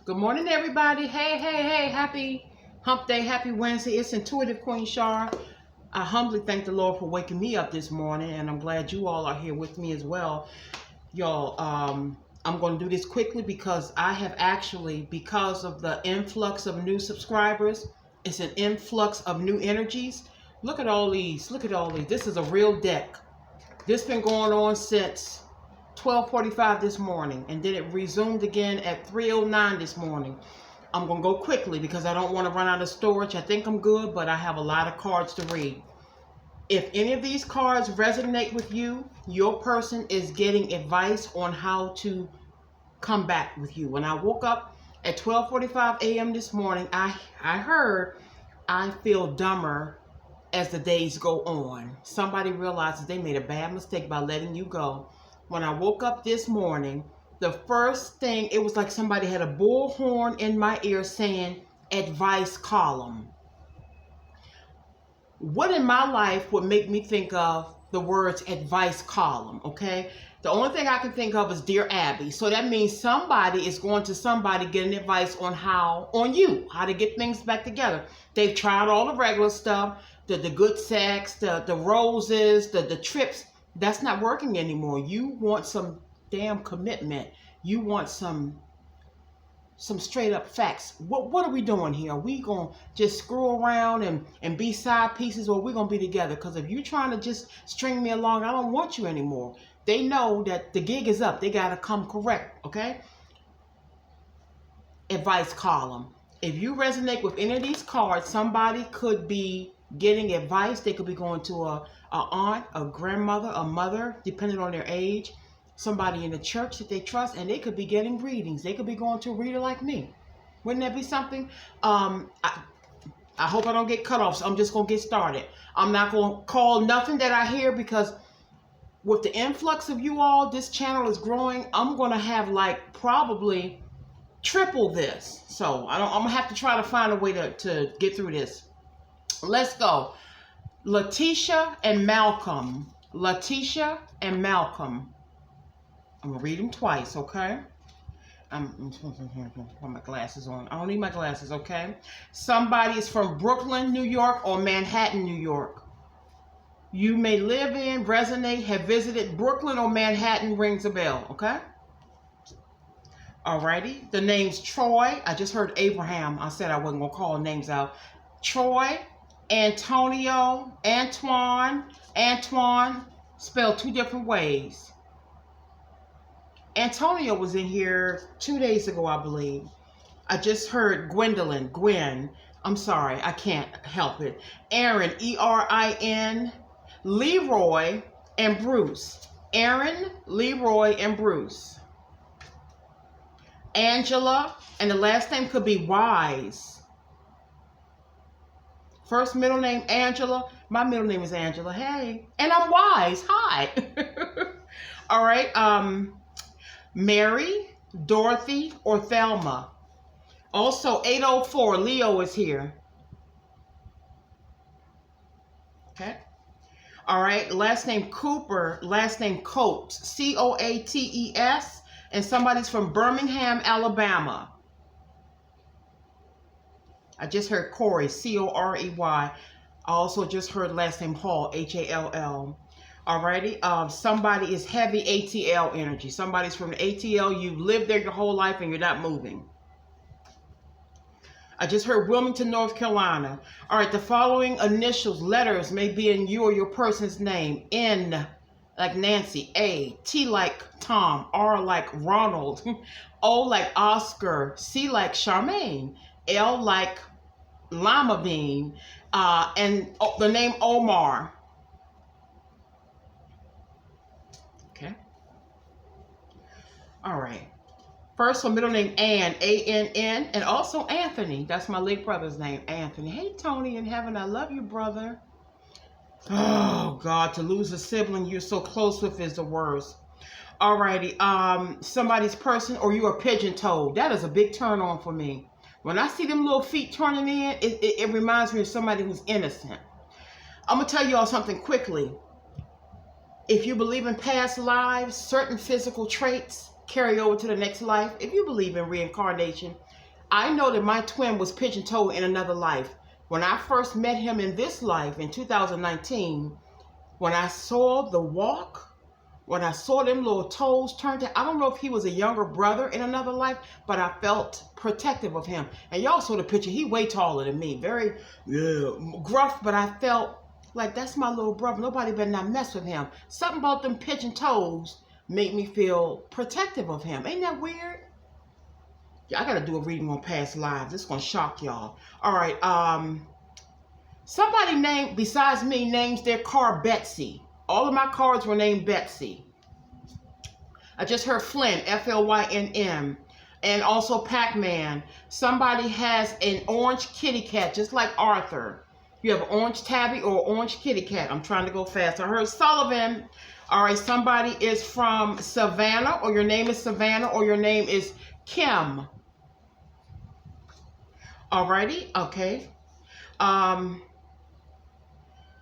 Good morning, everybody. Hey, hey, hey. Happy hump day. Happy Wednesday. It's Intuitive Queen Shar. I humbly thank the Lord for waking me up this morning, and I'm glad you all are here with me as well. Y'all, I'm going to do this quickly because I have actually, because of the influx of new subscribers, it's an influx of new energies. Look at all these. Look at all these. This is a real deck. This been going on since 12:45 this morning, and then it resumed again at 3:09 this morning. I'm going to go quickly because I don't want to run out of storage. I think I'm good, but I have a lot of cards to read. If any of these cards resonate with you, your person is getting advice on how to come back with you. When I woke up at 12:45 a.m. this morning, I heard, I feel dumber as the days go on. Somebody realizes they made a bad mistake by letting you go. When I woke up this morning, the first thing, it was like somebody had a bullhorn in my ear saying, advice column. What in my life would make me think of the words advice column, okay? The only thing I can think of is Dear Abby. So that means somebody is going to somebody getting advice on how to get things back together. They've tried all the regular stuff, the good sex, the roses, the trips. That's not working anymore. You want some damn commitment. You want some straight up facts. What are we doing here? Are we going to just screw around and be side pieces, or are we going to be together? Because if you're trying to just string me along, I don't want you anymore. They know that the gig is up. They got to come correct, okay? Advice column. If you resonate with any of these cards, somebody could be getting advice. They could be going to a aunt, a grandmother, a mother, depending on their age. Somebody in the church that they trust, and they could be getting readings. They could be going to a reader like me. Wouldn't that be something? I hope I don't get cut off, so I'm just going to get started. I'm not going to call nothing that I hear, because with the influx of you all, this channel is growing. I'm going to have like probably triple this. So I'm going to have to try to find a way to get through this. Let's go. Letitia and Malcolm. Letitia and Malcolm. I'm going to read them twice, okay? I'm put my glasses on. I don't need my glasses, okay? Somebody is from Brooklyn, New York, or Manhattan, New York. You may live in, resonate, have visited Brooklyn or Manhattan, rings a bell, okay? Alrighty. The name's Troy. I just heard Abraham. I said I wasn't going to call names out. Troy, Antonio, Antoine, spelled two different ways. Antonio was in here 2 days ago, I believe. I just heard Gwendolyn, Gwen. I'm sorry, I can't help it. Aaron, E-R-I-N, Leroy, and Bruce. Aaron, Leroy, and Bruce. Angela, and the last name could be Wise. First middle name, Angela. My middle name is Angela. Hey. And I'm Wise. Hi. All right. Mary, Dorothy, or Thelma. Also, 804, Leo is here. Okay. All right. Last name Cooper, last name Coates, C-O-A-T-E-S, and somebody's from Birmingham, Alabama. I just heard Corey, C-O-R-E-Y. I also just heard last name Hall, H-A-L-L. Alrighty, somebody is heavy ATL energy. Somebody's from the ATL. You lived there your whole life and you're not moving. I just heard Wilmington, North Carolina. All right, the following initials, letters may be in you or your person's name. N like Nancy, A, T like Tom, R like Ronald, O like Oscar, C like Charmaine, L like Lima Bean, and the name Omar. Okay. All right. First one, middle name Ann, A-N-N, and also Anthony. That's my late brother's name, Anthony. Hey, Tony in heaven, I love you, brother. Oh, God, to lose a sibling you're so close with is the worst. All righty. Somebody's person, or you are pigeon-toed. That is a big turn on for me. When I see them little feet turning in, it reminds me of somebody who's innocent. I'm going to tell you all something quickly. If you believe in past lives, certain physical traits carry over to the next life. If you believe in reincarnation, I know that my twin was pigeon-toed in another life. When I first met him in this life in 2019, when I saw the walk, when I saw them little toes turned to, I don't know if he was a younger brother in another life, but I felt protective of him. And y'all saw the picture. He way taller than me, very gruff, but I felt like that's my little brother. Nobody better not mess with him. Something about them pigeon toes made me feel protective of him. Ain't that weird? Yeah, I got to do a reading on past lives. It's going to shock y'all. All right. Somebody named, besides me, names their car Betsy. All of my cards were named Betsy. I just heard Flynn, F-L-Y-N-M. And also Pac-Man. Somebody has an orange kitty cat, just like Arthur. You have an orange tabby or orange kitty cat. I'm trying to go fast. I heard Sullivan. All right, somebody is from Savannah, or your name is Savannah, or your name is Kim. Alrighty, okay.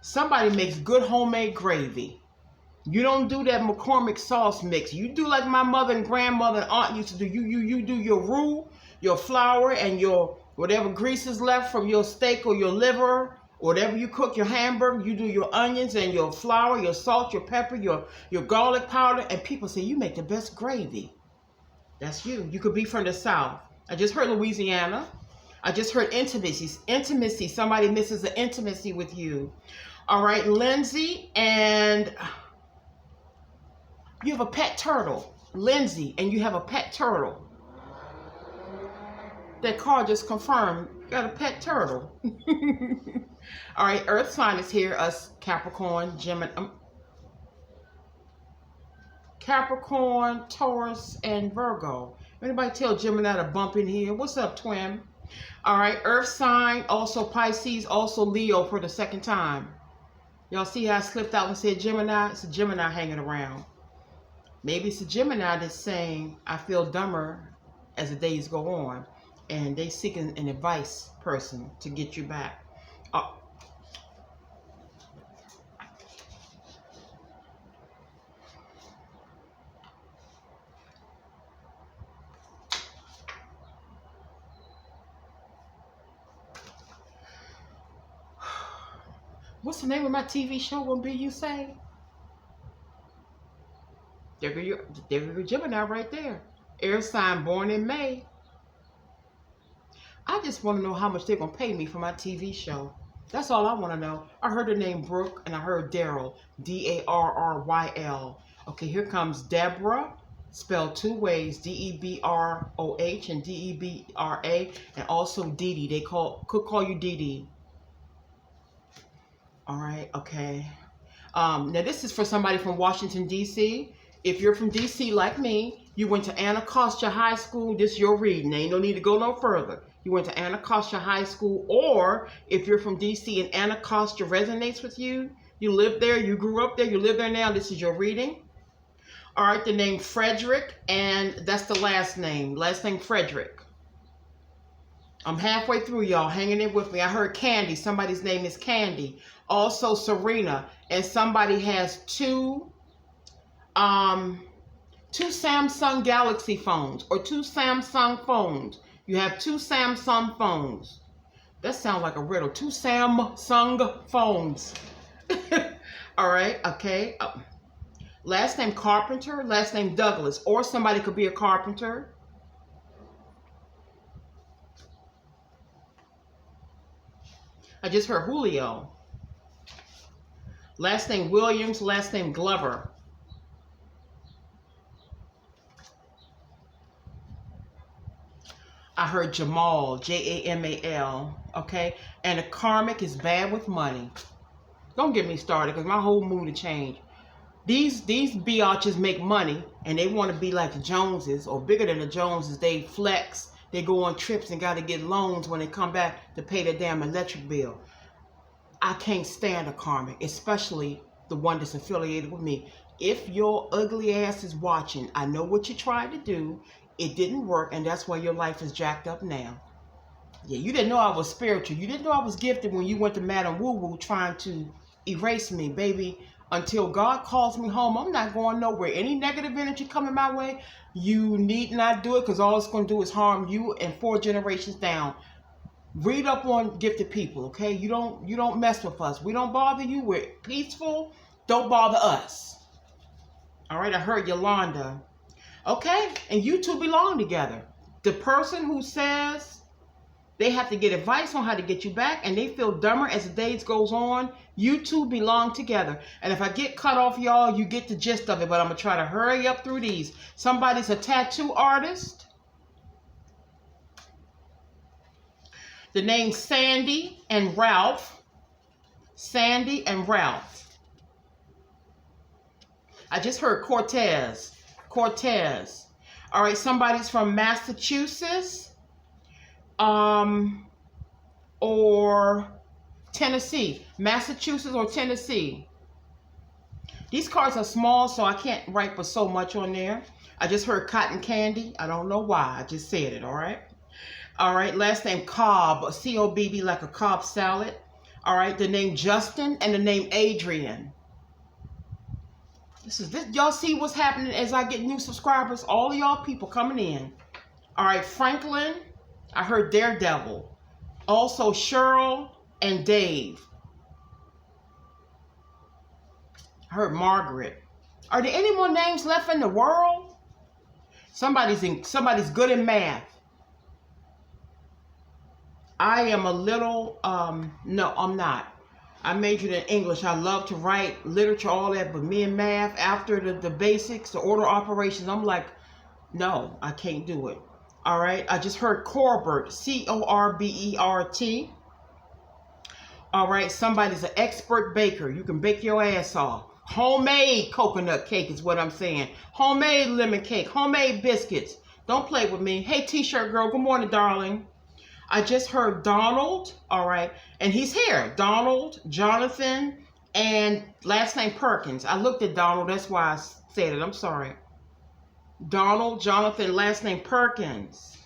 Somebody makes good homemade gravy. You don't do that McCormick sauce mix. You do like my mother and grandmother and aunt used to do. You do your roux, your flour, and your whatever grease is left from your steak or your liver, whatever you cook, your hamburger. You do your onions and your flour, your salt, your pepper, your garlic powder. And people say, you make the best gravy. That's you. You could be from the South. I just heard Louisiana. I just heard intimacy. Intimacy. Somebody misses the intimacy with you. All right, Lindsay, and you have a pet turtle. Lindsay, and you have a pet turtle. That card just confirmed you got a pet turtle. All right, Earth sign is here. Us Capricorn, Gemini, Capricorn, Taurus, and Virgo. Anybody tell Gemini to bump in here? What's up, twin? All right, Earth sign, also Pisces, also Leo for the second time. Y'all see how I slipped out and said Gemini? It's a Gemini hanging around. Maybe it's a Gemini that's saying, I feel dumber as the days go on. And they seeking an advice person to get you back. What's the name of my TV show gonna be, you say? There go your Gemini right there. Air sign, born in May. I just want to know how much they're gonna pay me for my TV show. That's all I want to know. I heard the name Brooke and I heard Daryl, D-A-R-R-Y-L. Okay, here comes Deborah, spelled two ways, D-E-B-R-O-H and D-E-B-R-A, and also Dee Dee. They could call you Dee Dee. All right, okay. Now this is for somebody from Washington, D.C. If you're from D.C. like me, you went to Anacostia High School, this is your reading. Ain't no need to go no further. You went to Anacostia High School, or if you're from D.C. and Anacostia resonates with you, you live there, you grew up there, you live there now, this is your reading. All right, the name Frederick, and that's the last name Frederick. I'm halfway through, y'all, hanging in with me. I heard Candy, somebody's name is Candy. Also Serena, and somebody has two Samsung Galaxy phones, or two Samsung phones. You have two Samsung phones. That sounds like a riddle. Two Samsung phones. All right, okay. Last name Carpenter, last name Douglas, or somebody could be a carpenter. I just heard Julio. Last name Williams, last name Glover. I heard Jamal, J-A-M-A-L, okay? And a karmic is bad with money. Don't get me started, because my whole mood will change. These biatches make money, and they want to be like the Joneses, or bigger than the Joneses. They flex, they go on trips and got to get loans when they come back to pay their damn electric bill. I can't stand a karmic, especially the one that's affiliated with me. If your ugly ass is watching, I know what you tried to do. It didn't work, and that's why your life is jacked up now. Yeah, you didn't know I was spiritual. You didn't know I was gifted when you went to Madam Woo Woo trying to erase me, baby. Until God calls me home, I'm not going nowhere. Any negative energy coming my way, you need not do it, because all it's going to do is harm you and 4 generations down. Read up on gifted people, okay? You don't mess with us. We don't bother you. We're peaceful. Don't bother us. All right, I heard Yolanda. Okay, and you two belong together. The person who says they have to get advice on how to get you back, and they feel dumber as the days goes on, you two belong together. And if I get cut off, y'all, you get the gist of it, but I'm going to try to hurry up through these. Somebody's a tattoo artist. The names Sandy and Ralph. Sandy and Ralph. I just heard Cortez. Cortez. All right, somebody's from Massachusetts. Or Tennessee. Massachusetts or Tennessee. These cards are small, so I can't write for so much on there. I just heard cotton candy. I don't know why. I just said it, all right? All right, last name Cobb, C-O-B-B, like a Cobb salad. All right, the name Justin and the name Adrian. This. Y'all see what's happening as I get new subscribers? All of y'all people coming in. All right, Franklin. I heard Daredevil. Also Cheryl and Dave. I heard Margaret. Are there any more names left in the world? Somebody's good in math. I am a little, no, I'm not. I majored in English. I love to write, literature, all that, but me and math, after the basics, the order operations, I'm like, no, I can't do it. All right, I just heard Corbett, C-O-R-B-E-R-T. All right, somebody's an expert baker. You can bake your ass off. Homemade coconut cake is what I'm saying. Homemade lemon cake, homemade biscuits. Don't play with me. Hey, T-shirt girl, good morning, darling. I just heard Donald, all right, and he's here. Donald, Jonathan, and last name Perkins. I looked at Donald, that's why I said it. I'm sorry. Donald, Jonathan, last name Perkins.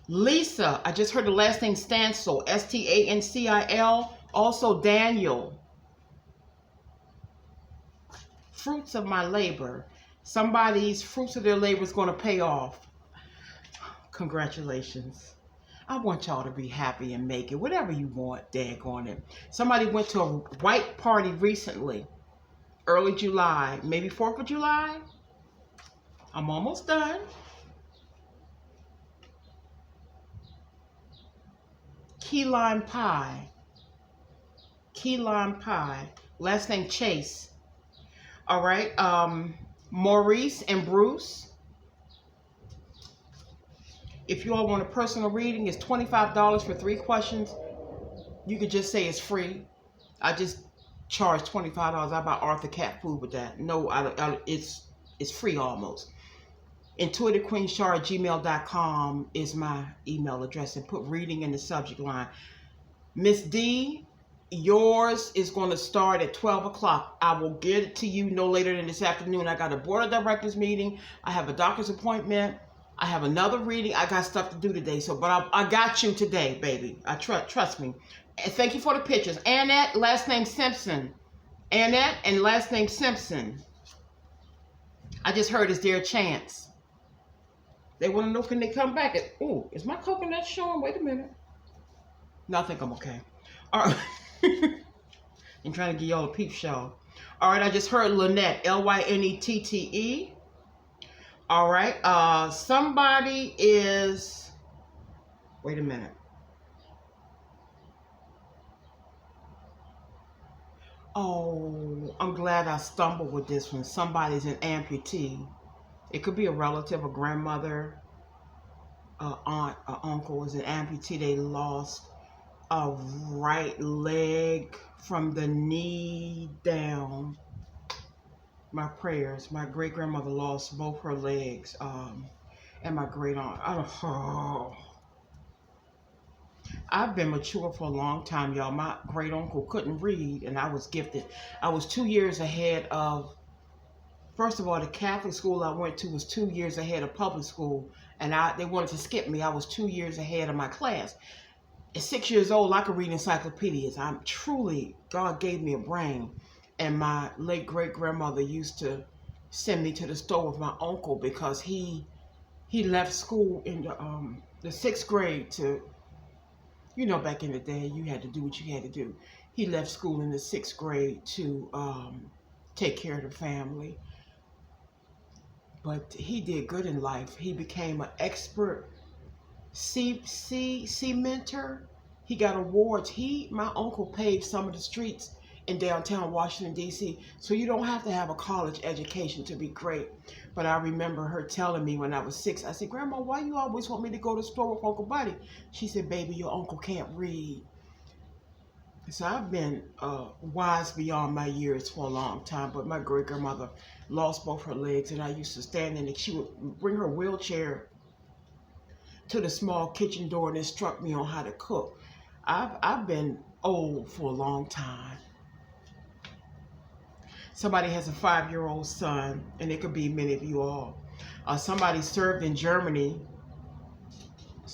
Lisa, I just heard the last name Stancil, S-T-A-N-C-I-L. Also Daniel. Fruits of my labor. Somebody's fruits of their labor is going to pay off. Congratulations. I want y'all to be happy and make it. Whatever you want, daggone it. Somebody went to a white party recently. Early July. Maybe 4th of July. I'm almost done. Key lime pie. Key lime pie. Last name Chase. All right. Maurice and Bruce. If you all want a personal reading, it's $25 for 3 questions. You could just say it's free. I just charge $25. I buy Arthur cat food with that. No, it's free almost. IntuitiveQueenShar@gmail.com is my email address, and put reading in the subject line. Miss D, yours is going to start at 12 o'clock. I will get it to you no later than this afternoon. I got a board of directors meeting. I have a doctor's appointment. I have another reading. I got stuff to do today. But I got you today, baby. I trust me. And thank you for the pictures. Annette, last name Simpson. Annette and last name Simpson. I just heard, is there a chance? They want to know, can they come back? Ooh, is my coconut showing? Wait a minute. No, I think I'm okay. All right. I'm trying to give y'all a peep show. All right, I just heard Lynette, L-Y-N-E-T-T-E. All right, somebody is, wait a minute. Oh, I'm glad I stumbled with this one. Somebody's an amputee. It could be a relative, a grandmother, a aunt, an uncle is an amputee. They lost a right leg from the knee down. My prayers. My great grandmother lost both her legs, and my great aunt. I've been mature for a long time, y'all. My great uncle couldn't read, and I was gifted. I was 2 years ahead of. First of all, the Catholic school I went to was 2 years ahead of public school, and they wanted to skip me. I was 2 years ahead of my class. At 6 years old, I could read encyclopedias. I'm truly, God gave me a brain. And my late great-grandmother used to send me to the store with my uncle because he left school in the 6th grade to, you know, back in the day, you had to do what you had to do. He left school in the 6th grade to take care of the family. But he did good in life. He became an expert cementer. He got awards. My uncle paved some of the streets in downtown Washington, D.C. So you don't have to have a college education to be great. But I remember her telling me when I was 6, I said, Grandma, why you always want me to go to the store with Uncle Buddy? She said, baby, your uncle can't read. So I've been wise beyond my years for a long time. But my great-grandmother lost both her legs, and I used to stand in it. She would bring her wheelchair to the small kitchen door and instruct me on how to cook. I've been old for a long time. Somebody has a 5-year-old son, and it could be many of you all. Somebody served in Germany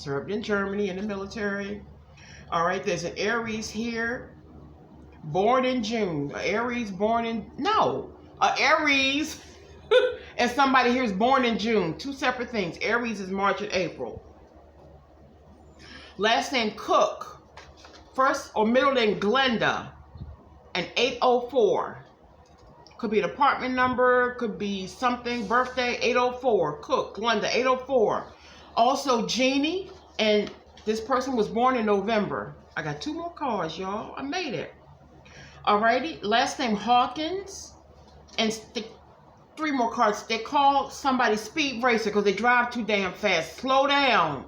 in the military. All right, there's an Aries here, born in June. Aries and somebody here is born in June. Two separate things. Aries is March and April. Last name Cook. First or middle name Glenda. And 804. Could be an apartment number, could be something, birthday, 804. Cook, Glenda, 804. Also Jeannie, and this person was born in November. I got 2 more cards, y'all. I made it. Alrighty, last name Hawkins. And 3 more cards. They call somebody speed racer because they drive too damn fast. Slow down.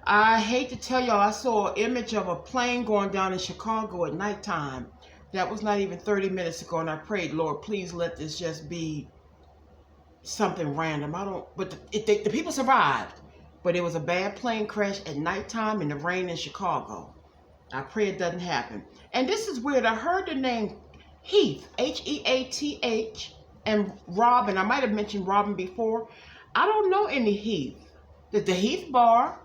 I hate to tell y'all, I saw an image of a plane going down in Chicago at nighttime. That was not even 30 minutes ago, and I prayed, Lord, please let this just be something random. But the people survived. But it was a bad plane crash at nighttime in the rain in Chicago. I pray it doesn't happen. And this is weird. I heard the name Heath, Heath, and Robin. I might have mentioned Robin before. I don't know any Heath. The Heath Bar.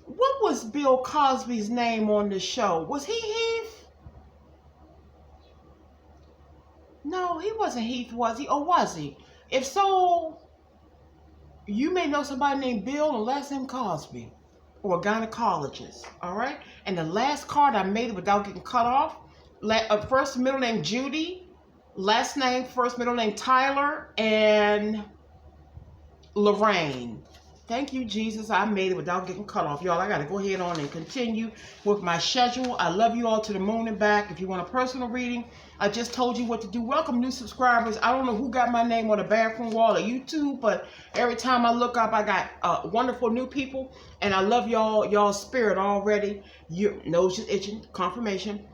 What was Bill Cosby's name on the show? Was he Heath? No, he wasn't Heath, was he? Or was he? If so, you may know somebody named Bill and last name Cosby. Or a gynecologist. All right? And the last card I made it without getting cut off. First middle name Judy. Last name, first middle name Tyler. And Lorraine. Thank you, Jesus. I made it without getting cut off. Y'all, I got to go ahead on and continue with my schedule. I love you all to the moon and back. If you want a personal reading, I just told you what to do. Welcome, new subscribers. I don't know who got my name on the bathroom wall of YouTube, but every time I look up, I got wonderful new people. And I love y'all's spirit already. Your nose is itching. Confirmation.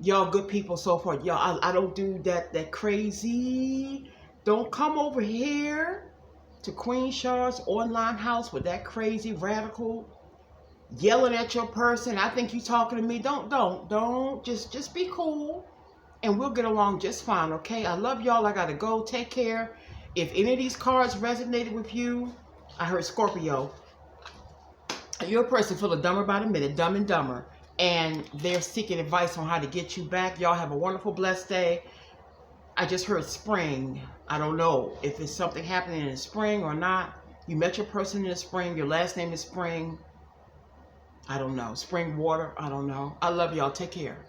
Y'all good people so far. Y'all, I don't do that crazy. Don't come over here to Queen Char's online house with that crazy radical yelling at your person. I think you talking to me. Don't. Just be cool and we'll get along just fine, okay? I love y'all. I gotta go. Take care. If any of these cards resonated with you, I heard Scorpio. You're a person full of dumber by the minute, Dumb and Dumber. And they're seeking advice on how to get you back. Y'all have a wonderful, blessed day. I just heard spring. I don't know if it's something happening in the spring or not. You met your person in the spring. Your last name is Spring. I don't know. Spring water. I don't know. I love y'all. Take care.